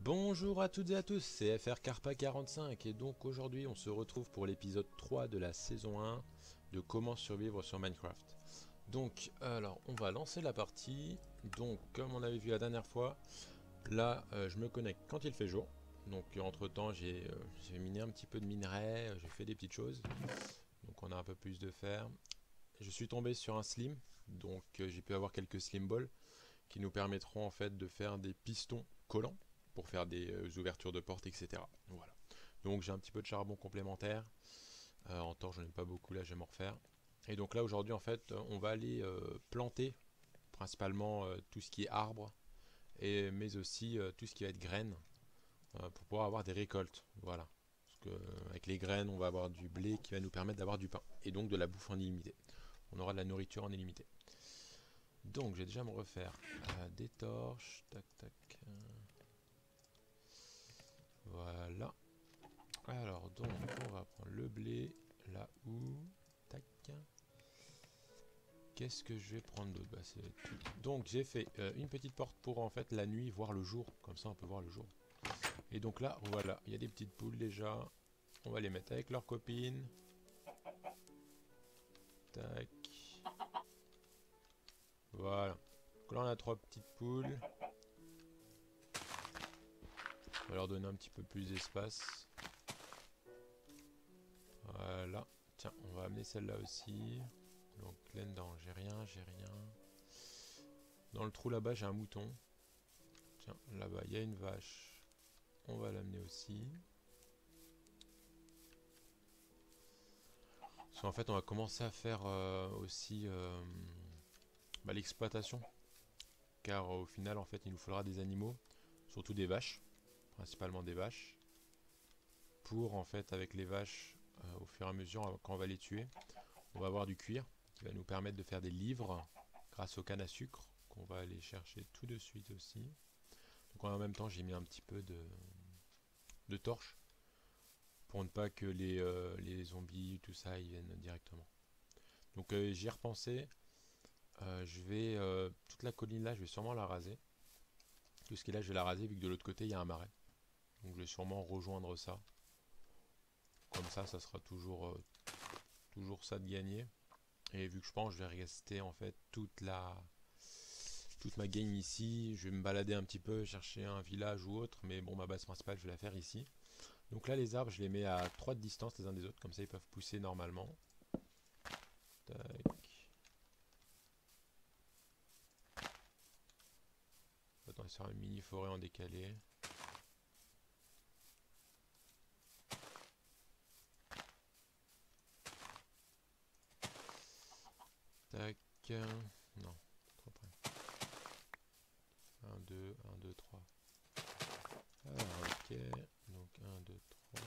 Bonjour à toutes et à tous, c'est FR Carpa 45 et donc aujourd'hui on se retrouve pour l'épisode 3 de la saison 1 de comment survivre sur Minecraft. Donc alors on va lancer la partie. Donc comme on avait vu la dernière fois, là je me connecte quand il fait jour. Donc entre temps j'ai miné un petit peu de minerai, j'ai fait des petites choses. Donc on a un peu plus de fer. Je suis tombé sur un slim, donc j'ai pu avoir quelques slim balls qui nous permettront en fait de faire des pistons collants pour faire des ouvertures de portes, etc. Voilà. Donc j'ai un petit peu de charbon complémentaire. En torche, je n'ai pas beaucoup, là je vais m'en refaire. Et donc là aujourd'hui en fait on va aller planter principalement tout ce qui est arbre, mais aussi tout ce qui va être graines pour pouvoir avoir des récoltes. Voilà. Parce que avec les graines on va avoir du blé qui va nous permettre d'avoir du pain et donc de la bouffe en illimité. On aura de la nourriture en illimité. Donc je vais déjà me refaire des torches, tac tac. Voilà. Alors donc on va prendre le blé là où. Tac. Qu'est-ce que je vais prendre d'autre donc j'ai fait une petite porte pour en fait la nuit voir le jour. Comme ça on peut voir le jour. Et donc là voilà, il y a des petites poules déjà. On va les mettre avec leurs copines. Tac. Voilà. Donc là on a trois petites poules. On va leur donner un petit peu plus d'espace. Voilà. Tiens, on va amener celle-là aussi. Donc laine dedans, j'ai rien, j'ai rien. Dans le trou là-bas, j'ai un mouton. Tiens, là-bas, il y a une vache. On va l'amener aussi. Parce qu'en fait, on va commencer à faire aussi l'exploitation. Car au final, en fait, il nous faudra des animaux. Surtout des vaches. Principalement des vaches. Pour, en fait, avec les vaches, au fur et à mesure, quand on va les tuer, on va avoir du cuir qui va nous permettre de faire des livres grâce aux cannes à sucre qu'on va aller chercher tout de suite aussi. Donc en même temps, j'ai mis un petit peu de torches pour ne pas que les zombies, tout ça, ils viennent directement. Donc j'y ai repensé. Je vais toute la colline là, je vais sûrement la raser. Tout ce qui est là, je vais la raser vu que de l'autre côté il y a un marais. Donc je vais sûrement rejoindre ça. Comme ça sera toujours ça de gagner. Et vu que je pense que je vais rester en fait toute ma game ici, je vais me balader un petit peu, chercher un village ou autre, mais bon ma base principale je vais la faire ici. Donc là les arbres je les mets à 3 de distance les uns des autres, comme ça ils peuvent pousser normalement. Tac. Attends, on va faire une mini forêt en décalé. Tac. Non, trop près. 1, 2, 1, 2, 3. Alors, ok. Donc 1, 2, 3.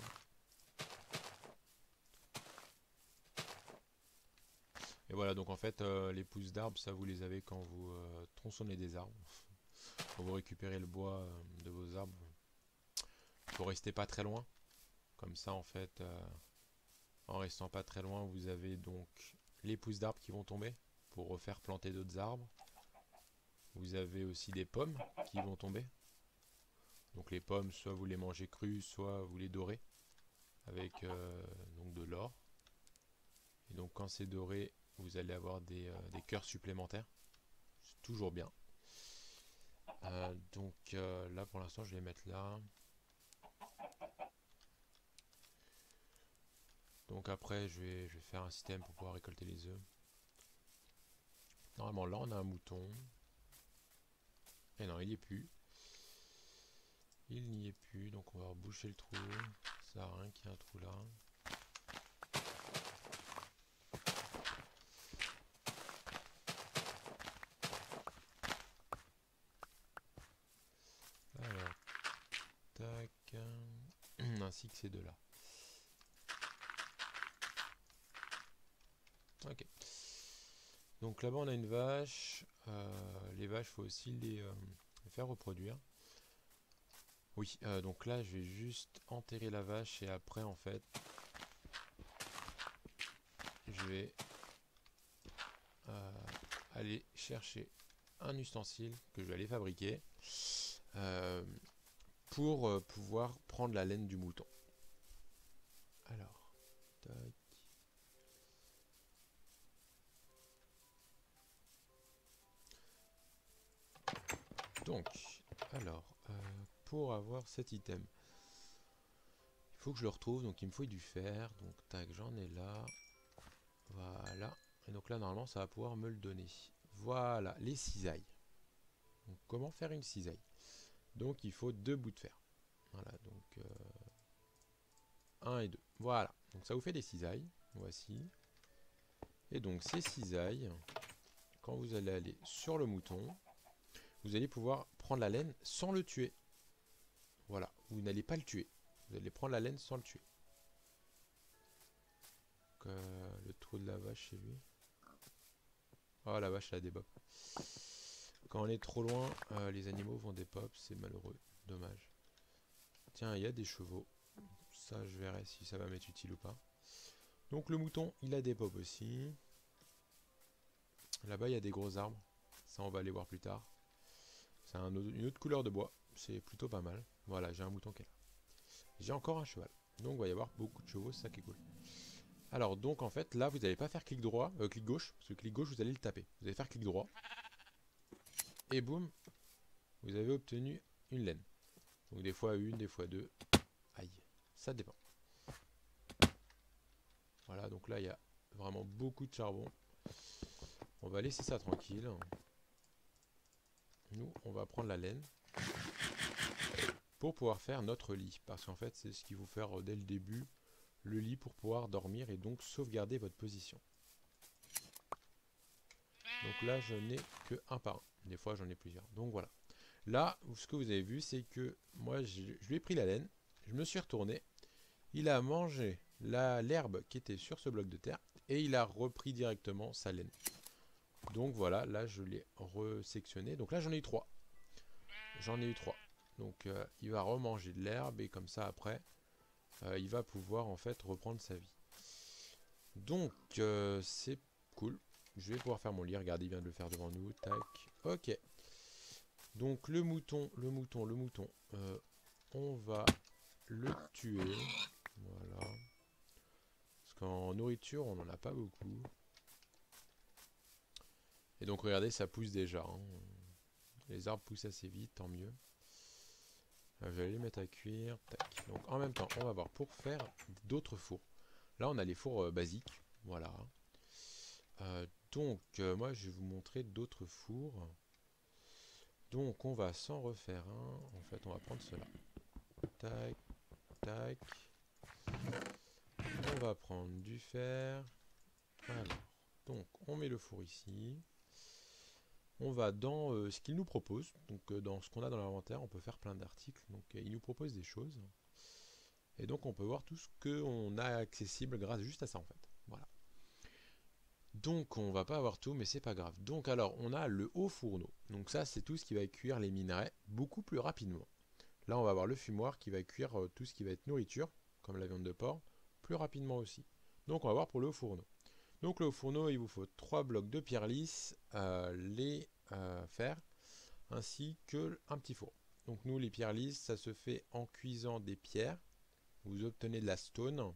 Et voilà, donc en fait, les pousses d'arbres, ça vous les avez quand vous tronçonnez des arbres. Quand vous récupérez le bois de vos arbres. Il faut rester pas très loin. Comme ça, en fait, en restant pas très loin, vous avez donc les pousses d'arbres qui vont tomber pour refaire planter d'autres arbres. Vous avez aussi des pommes qui vont tomber. Donc les pommes, soit vous les mangez crues, soit vous les dorez avec donc de l'or. Et donc quand c'est doré, vous allez avoir des cœurs supplémentaires. C'est toujours bien. Donc là pour l'instant je vais les mettre là. Donc après je vais faire un système pour pouvoir récolter les œufs. Normalement là on a un mouton. Et non il n'y est plus. Il n'y est plus, donc on va reboucher le trou. Ça sert à rien qu'il y ait un trou là. Alors, tac. Ainsi que ces deux là. Ok. Donc là-bas on a une vache. Les vaches, il faut aussi les faire reproduire. Oui, donc là je vais juste enterrer la vache et après en fait je vais aller chercher un ustensile que je vais aller fabriquer pour pouvoir prendre la laine du mouton. Alors, tac. Donc, alors, pour avoir cet item, il faut que je le retrouve, donc il me faut du fer, donc tac, j'en ai là, voilà, et donc là normalement ça va pouvoir me le donner. Voilà, les cisailles. Donc comment faire une cisaille? Donc il faut 2 bouts de fer, voilà, donc 1 et 2, voilà, donc ça vous fait des cisailles, voici, et donc ces cisailles, quand vous allez aller sur le mouton, vous allez pouvoir prendre la laine sans le tuer, voilà, vous n'allez pas le tuer. Vous allez prendre la laine sans le tuer. Donc, le trou de la vache chez lui. Oh, la vache, elle a des bops. Quand on est trop loin, les animaux vont des pops. C'est malheureux. Dommage. Tiens, il y a des chevaux. Ça, je verrai si ça va m'être utile ou pas. Donc, le mouton, il a des pops aussi. Là-bas, il y a des gros arbres. Ça, on va aller voir plus tard. C'est une autre couleur de bois. C'est plutôt pas mal. Voilà, j'ai un mouton qui est là. J'ai encore un cheval. Donc il va y avoir beaucoup de chevaux, c'est ça qui est cool. Alors donc en fait là vous n'allez pas faire clic droit, clic gauche, parce que clic gauche vous allez le taper. Vous allez faire clic droit. Et boum, vous avez obtenu une laine. Donc des fois une, des fois deux. Aïe, ça dépend. Voilà, donc là il y a vraiment beaucoup de charbon. On va laisser ça tranquille. Nous, on va prendre la laine pour pouvoir faire notre lit. Parce qu'en fait c'est ce qu'il faut faire dès le début. Le lit pour pouvoir dormir et donc sauvegarder votre position. Donc là je n'ai que un par un. Des fois j'en ai plusieurs. Donc voilà. Là ce que vous avez vu c'est que moi je lui ai pris la laine. Je me suis retourné. Il a mangé l'herbe qui était sur ce bloc de terre. Et il a repris directement sa laine. Donc voilà, là je l'ai resectionné. Donc là j'en ai eu 3. J'en ai eu 3. Donc il va remanger de l'herbe et comme ça après il va pouvoir en fait reprendre sa vie. Donc c'est cool. Je vais pouvoir faire mon lit. Regardez, il vient de le faire devant nous. Tac. Ok. Donc le mouton. On va le tuer. Voilà. Parce qu'en nourriture, on n'en a pas beaucoup. Et donc regardez, ça pousse déjà. Hein. Les arbres poussent assez vite, tant mieux. Je vais les mettre à cuire. Tac. Donc en même temps, on va voir pour faire d'autres fours. Là, on a les fours basiques. Voilà. Donc, moi, je vais vous montrer d'autres fours. Donc, on va s'en refaire un. En fait, on va prendre cela. Tac, tac. On va prendre du fer. Alors, donc, on met le four ici. On va dans ce qu'il nous propose. Donc, dans ce qu'on a dans l'inventaire, on peut faire plein d'articles. Donc, il nous propose des choses. Et donc, on peut voir tout ce qu'on a accessible grâce juste à ça, en fait. Voilà. Donc on va pas avoir tout mais c'est pas grave. Donc alors on a le haut fourneau. Donc ça c'est tout ce qui va cuire les minerais beaucoup plus rapidement. Là on va avoir le fumoir qui va cuire tout ce qui va être nourriture, comme la viande de porc, plus rapidement aussi. Donc on va voir pour le haut fourneau. Donc le haut fourneau il vous faut 3 blocs de pierre lisse, les fer, ainsi que un petit four. Donc nous les pierres lisses ça se fait en cuisant des pierres. Vous obtenez de la stone.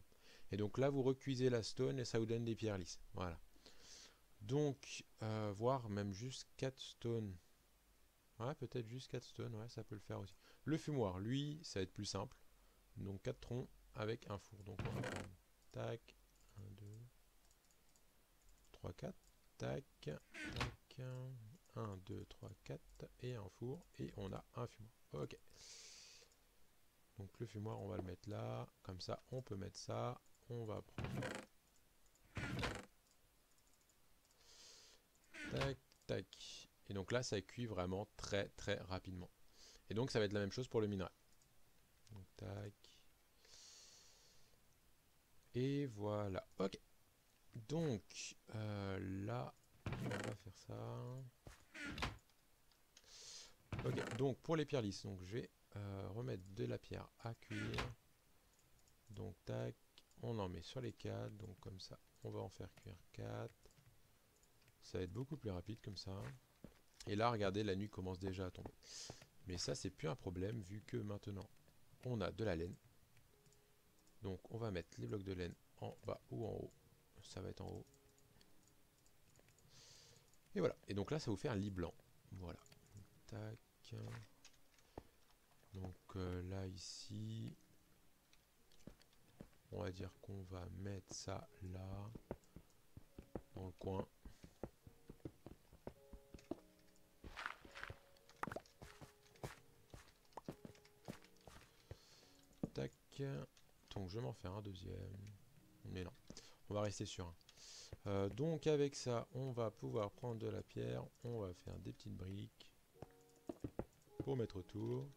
Et donc là vous recuisez la stone et ça vous donne des pierres lisses. Voilà. Donc, voire même juste 4 stones. Ouais, peut-être juste 4 stones, ouais, ça peut le faire aussi. Le fumoir, lui, ça va être plus simple. Donc 4 troncs avec un four. Donc on va prendre, tac, 1, 2, 3, 4, tac, tac, 1, 2, 3, 4, et un four, et on a un fumoir. Ok. Donc le fumoir, on va le mettre là, comme ça, on peut mettre ça. On va prendre... Tac, tac. Et donc là, ça cuit vraiment très très rapidement. Et donc ça va être la même chose pour le minerai. Donc tac. Et voilà. Ok. Donc là, on va faire ça. Ok. Donc pour les pierres lisses, donc je vais remettre de la pierre à cuire. Donc tac. On en met sur les 4. Donc comme ça, on va en faire cuire 4. Ça va être beaucoup plus rapide comme ça. Et là, regardez, la nuit commence déjà à tomber. Mais ça, c'est plus un problème vu que maintenant, on a de la laine. Donc, on va mettre les blocs de laine en bas ou en haut. Ça va être en haut. Et voilà. Et donc là, ça vous fait un lit blanc. Voilà. Tac. Donc là, ici, on va dire qu'on va mettre ça là, dans le coin. Tac. Donc je vais m'en faire un deuxième. Mais non, on va rester sur un. Donc avec ça, on va pouvoir prendre de la pierre. On va faire des petites briques pour mettre autour.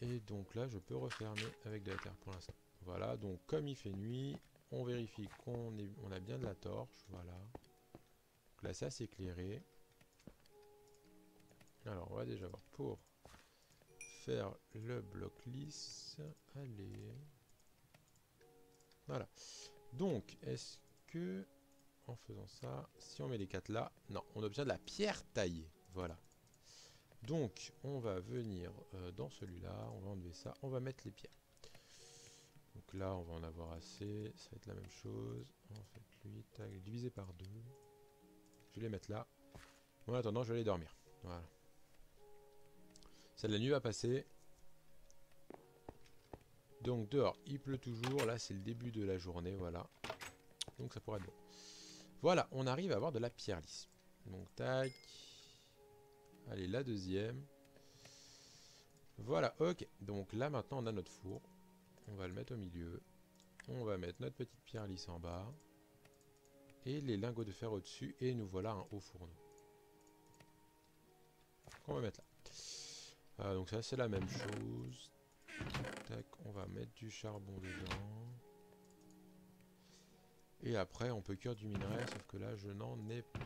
Et donc là, je peux refermer avec de la terre pour l'instant. Voilà, donc comme il fait nuit, on vérifie qu'on a bien de la torche. Voilà. Donc là, ça c'est éclairé. Alors, on va déjà voir pour faire le bloc lisse. Allez. Voilà. Donc, est-ce que, en faisant ça, si on met les 4 là, non, on obtient de la pierre taillée. Voilà. Donc, on va venir dans celui-là, on va enlever ça, on va mettre les pierres. Donc là, on va en avoir assez, ça va être la même chose. En fait, lui, tac, divisé par 2. Je vais les mettre là. En attendant, je vais aller dormir. Voilà. Ça, la nuit va passer. Donc dehors, il pleut toujours. Là, c'est le début de la journée, voilà. Donc ça pourrait être bon. Voilà, on arrive à avoir de la pierre lisse. Donc tac. Allez, la deuxième. Voilà, ok. Donc là, maintenant, on a notre four. On va le mettre au milieu. On va mettre notre petite pierre lisse en bas. Et les lingots de fer au-dessus. Et nous voilà un haut fourneau. On va mettre là. Donc ça, c'est la même chose. Tac, on va mettre du charbon dedans. Et après, on peut cuire du minerai, sauf que là, je n'en ai pas.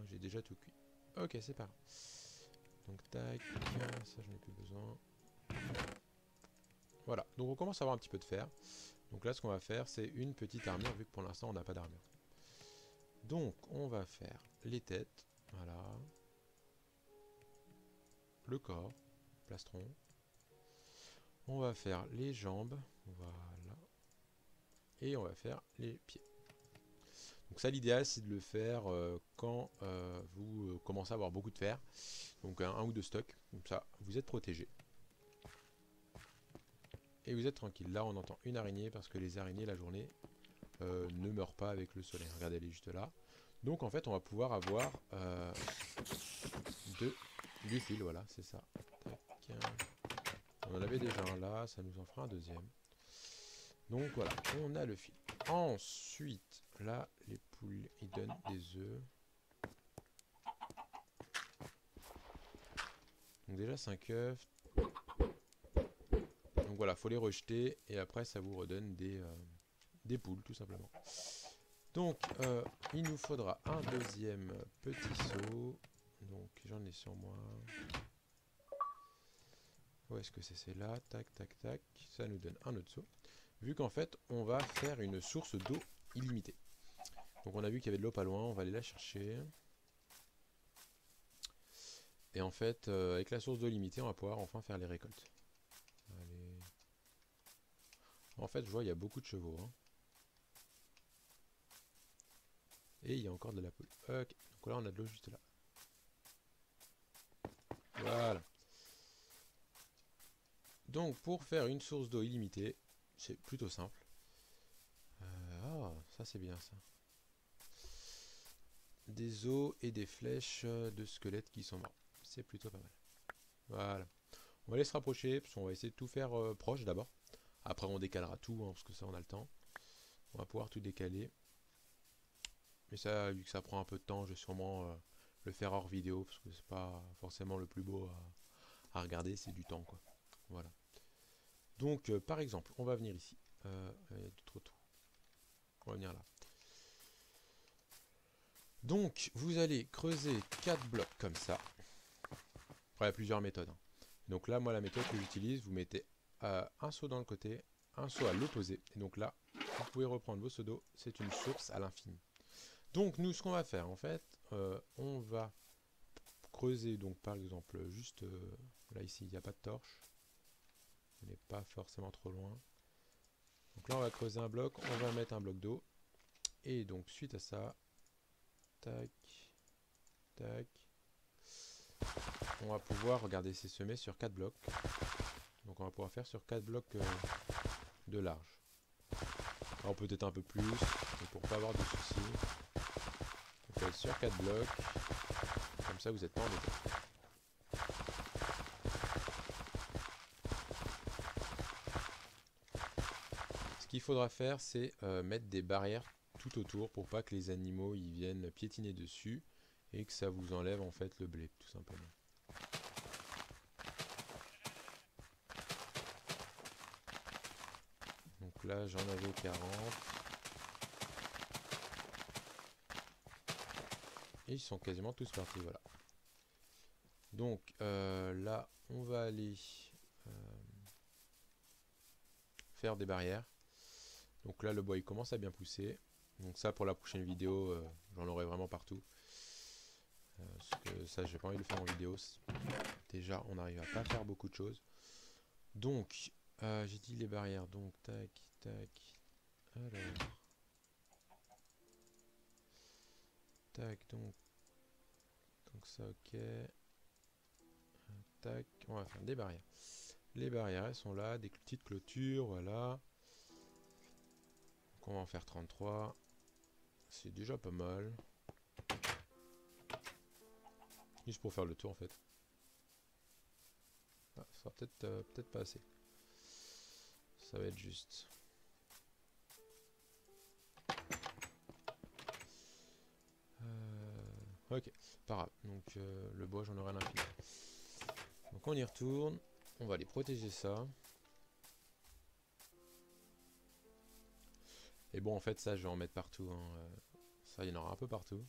J'ai déjà tout cuit. Ok, c'est pas grave. Donc, tac, ça, je n'ai plus besoin. Voilà, donc on commence à avoir un petit peu de fer. Donc là, ce qu'on va faire, c'est une petite armure, vu que pour l'instant, on n'a pas d'armure. Donc, on va faire les têtes. Voilà. Le corps. Plastron. On va faire les jambes. Voilà. Et on va faire les pieds. Donc ça, l'idéal, c'est de le faire quand vous commencez à avoir beaucoup de fer. Donc un ou deux stocks. Comme ça, vous êtes protégé. Et vous êtes tranquille. Là, on entend une araignée parce que les araignées, la journée, ne meurent pas avec le soleil. Regardez, elle est juste là. Donc en fait, on va pouvoir avoir du fil. Voilà, c'est ça. Tac. On en avait déjà un là, ça nous en fera un deuxième. Donc voilà, on a le fil. Ensuite, là, les poules, ils donnent des œufs. Donc déjà 5 œufs. Donc voilà, faut les rejeter et après ça vous redonne des poules tout simplement. Donc il nous faudra un deuxième petit seau. Donc j'en ai sur moi. Où est-ce que c'est là? Tac, tac, tac. Ça nous donne un autre seau. Vu qu'en fait, on va faire une source d'eau illimitée. Donc on a vu qu'il y avait de l'eau pas loin, on va aller la chercher. Et en fait, avec la source d'eau limitée, on va pouvoir enfin faire les récoltes. Allez. En fait, je vois, il y a beaucoup de chevaux. Hein. Et il y a encore de la poule. Ok, donc là, on a de l'eau juste là. Voilà. Donc, pour faire une source d'eau illimitée, c'est plutôt simple. Ah, ça c'est bien ça. Des os et des flèches de squelettes qui sont morts. C'est plutôt pas mal. Voilà. On va aller se rapprocher, parce qu'on va essayer de tout faire proche d'abord. Après on décalera tout, hein, parce que ça on a le temps. On va pouvoir tout décaler. Mais ça, vu que ça prend un peu de temps, je vais sûrement le faire hors vidéo, parce que c'est pas forcément le plus beau à regarder, c'est du temps quoi. Voilà. Donc par exemple, on va venir ici. Il y a trop tout. On va venir là. Donc, vous allez creuser 4 blocs comme ça. Après, il y a plusieurs méthodes. Hein. Donc là, moi, la méthode que j'utilise, vous mettez un seau dans le côté, un seau à l'opposé. Et donc là, vous pouvez reprendre vos seaux d'eau. C'est une source à l'infini. Donc, nous, ce qu'on va faire, en fait, on va creuser, donc par exemple, juste là ici, il n'y a pas de torche. On n'est pas forcément trop loin. Donc là, on va creuser un bloc, on va mettre un bloc d'eau. Et donc, suite à ça, tac, tac, on va pouvoir, regarder, c'est semé sur 4 blocs. Donc on va pouvoir faire sur 4 blocs de large. Alors peut-être un peu plus, mais pour pas avoir de soucis, on fait sur 4 blocs. Comme ça, vous n'êtes pas embêtés. Ce qu'il faudra faire, c'est mettre des barrières tout autour pour pas que les animaux ils viennent piétiner dessus et que ça vous enlève en fait le blé, tout simplement. Donc là, j'en avais 40. Et ils sont quasiment tous partis, voilà. Donc là, on va aller faire des barrières. Donc là, le bois il commence à bien pousser. Donc ça, pour la prochaine vidéo, j'en aurai vraiment partout. Parce que ça, j'ai pas envie de le faire en vidéo. Déjà, on n'arrive à pas faire beaucoup de choses. Donc, j'ai dit les barrières. Donc, tac, tac. Alors. Tac, donc ça, ok. Tac, on va faire des barrières. Les barrières, elles sont là, des petites clôtures, voilà. Donc on va en faire 33. C'est déjà pas mal. Juste pour faire le tour en fait. Ah, ça sera peut-être pas assez. Ça va être juste. Ok, pas grave. Donc le bois, j'en aurai à l'infini. Donc on y retourne. On va aller protéger ça. Et bon, en fait, ça, je vais en mettre partout. Hein. Ça, il y en aura un peu partout.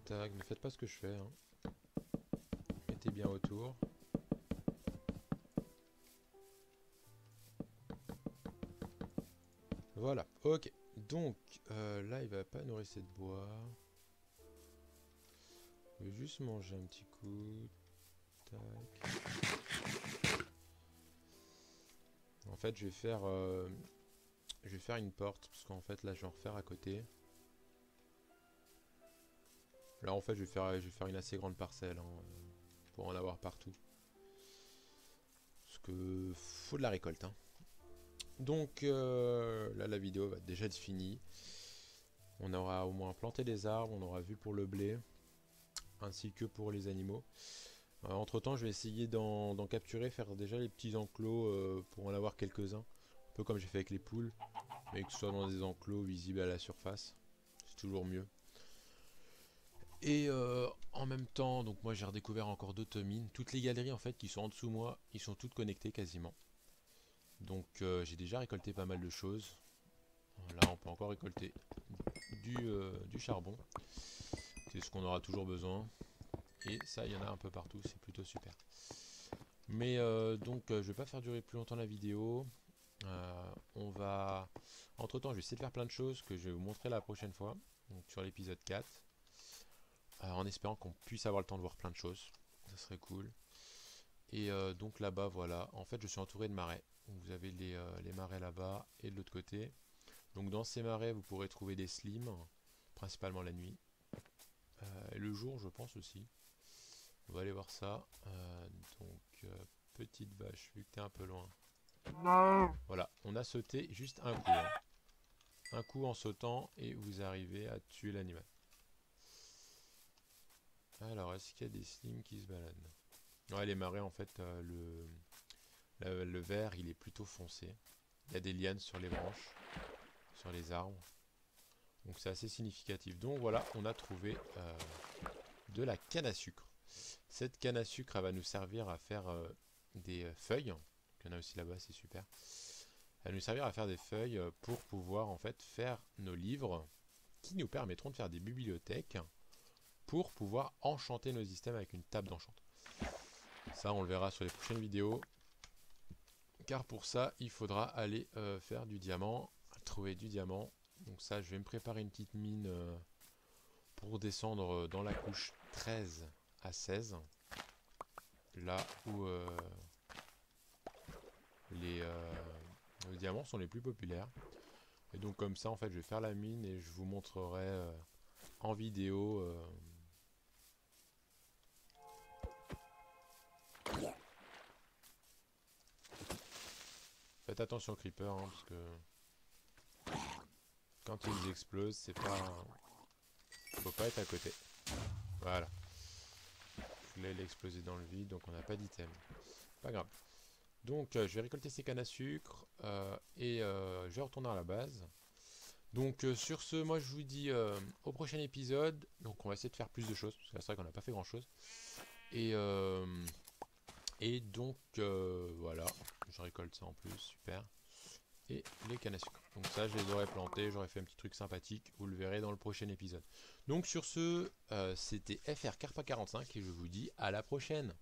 Tac, ne faites pas ce que je fais. Hein. Mettez bien autour. Voilà, ok. Donc, là, il va pas nous rester de bois. Je vais juste manger un petit coup. Tac. En fait, je vais faire une porte, parce qu'en fait, là, je vais en refaire à côté. Là, en fait, je vais faire une assez grande parcelle, hein, pour en avoir partout. Parce que faut de la récolte, hein. Donc, là, la vidéo va déjà être finie. On aura au moins planté des arbres, on aura vu pour le blé, ainsi que pour les animaux. Entre temps, je vais essayer d'en capturer, faire déjà les petits enclos pour en avoir quelques-uns. Un peu comme j'ai fait avec les poules, mais que ce soit dans des enclos visibles à la surface. C'est toujours mieux. Et en même temps, donc moi j'ai redécouvert encore d'autres mines. Toutes les galeries en fait qui sont en dessous de moi, ils sont toutes connectées quasiment. Donc j'ai déjà récolté pas mal de choses. Là on peut encore récolter du charbon. C'est ce qu'on aura toujours besoin. Et ça, il y en a un peu partout, c'est plutôt super. Mais donc je vais pas faire durer plus longtemps la vidéo. Entre temps, je vais essayer de faire plein de choses que je vais vous montrer la prochaine fois. Donc sur l'épisode 4. En espérant qu'on puisse avoir le temps de voir plein de choses. Ça serait cool. Et donc là-bas, voilà. En fait, je suis entouré de marais. Vous avez les marais là-bas et de l'autre côté. Donc dans ces marais, vous pourrez trouver des slimes, principalement la nuit. Et le jour, je pense aussi. On va aller voir ça. Petite vache, vu que t'es un peu loin. Voilà, on a sauté juste un coup. Hein. Un coup en sautant et vous arrivez à tuer l'animal. Alors, est-ce qu'il y a des slimes qui se baladent? Ouais, les marais, en fait, le vert, il est plutôt foncé. Il y a des lianes sur les branches, sur les arbres. Donc c'est assez significatif. Donc voilà, on a trouvé de la canne à sucre. Cette canne à sucre, elle va nous servir à faire des feuilles. Il y en a aussi là-bas, c'est super. Elle va nous servir à faire des feuilles pour pouvoir en fait faire nos livres qui nous permettront de faire des bibliothèques pour pouvoir enchanter nos systèmes avec une table d'enchant. Ça, on le verra sur les prochaines vidéos. car pour ça, il faudra aller faire du diamant, trouver du diamant. Donc ça, je vais me préparer une petite mine pour descendre dans la couche 13 à 16. Là où les diamants sont les plus populaires. Et donc comme ça, en fait, je vais faire la mine et je vous montrerai en vidéo. Faites attention aux creepers, hein, parce que quand ils explosent, c'est pas... Faut pas être à côté. Voilà. Là, il a explosé dans le vide, donc on n'a pas d'item. Pas grave. Donc, je vais récolter ces cannes à sucre et je vais retourner à la base. Donc, sur ce, moi, je vous dis au prochain épisode. Donc, on va essayer de faire plus de choses, parce que c'est vrai qu'on n'a pas fait grand-chose. Et donc, voilà. Je récolte ça en plus, super. Et les cannes à sucre. Donc ça, je les aurais plantés, j'aurais fait un petit truc sympathique. Vous le verrez dans le prochain épisode. Donc, sur ce, c'était FR Carpa 45 et je vous dis à la prochaine.